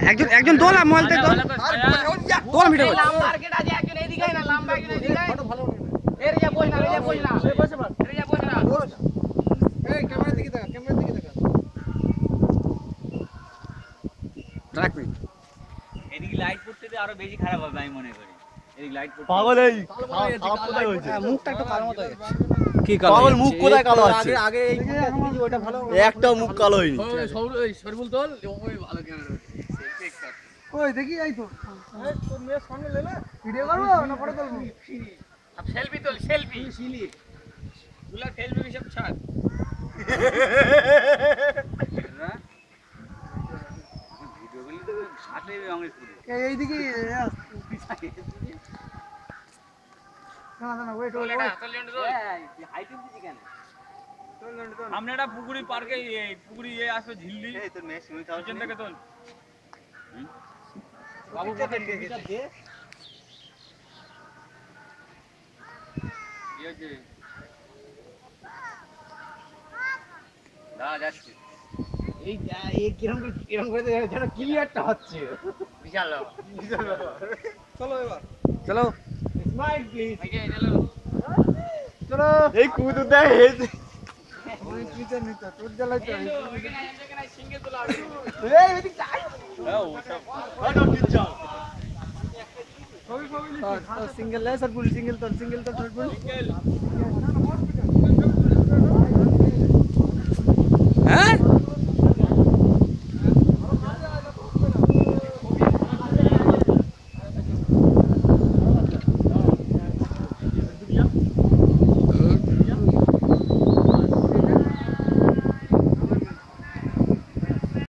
একজন একজন দোলা মোবাইলতে দোলা ভিডিও করছে মার্কেট আছে একজন এদিকে না লম্বা একজন এদিকে ভালো এর যা বই না এর যা বই না এর যা বই না এই ক্যামেরা দিকে দেখা ট্র্যাক মি এদিকে লাইট পড়তে আরো বেশি খারাপ হবে আমি মনে করি এদিকে লাইট পড়তে পাগল এই কোথায় হয়েছে মুখটা একটু কালো মতো হয়ে গেছে কি কালো পাগল মুখ কোথায় কালো আছে আগে এই ওটা ভালো একটা মুখ কালো হয়নি সরবুল তোল ওই ভালো ক্যামেরা ওই দেখি এই তো তোর মেয়ের সামনে লে না ভিডিও করব না ফটো তুলবো अब सेल्फी तो सेल्फी इसीलिए बोला सेल्फी भी सब छाड़ ভিডিও গুলি তো সাথে অঙ্গের পুরো এই দিকে না না ওয়েট तो लेना तो लेना तो হাইট দিছি কেন हमने ना पुकुरी पार के ये पुकुरी ये आसो झिल्ली এই তোর মেয়ে সিমি খাওয়া किचन तक तो বাবু পকেট দিয়ে দে ये যে দাঁড়া যাচ্ছে এই কিরম করে যেন ক্লিয়ারটা হচ্ছে বিশাল চলো এবার চলো স্মাইল প্লিজ ओके चलो চলো এই কুদু দেয় হেছে ওই কিচেন নিতে তোর জ্বালাই তো लेकिन सिंगल तो ला এই এদিক যাই হ্যাঁ ও সব হয়তো কি চাও সিঙ্গেল है सर फुल सिंगल तो थर्ड फुल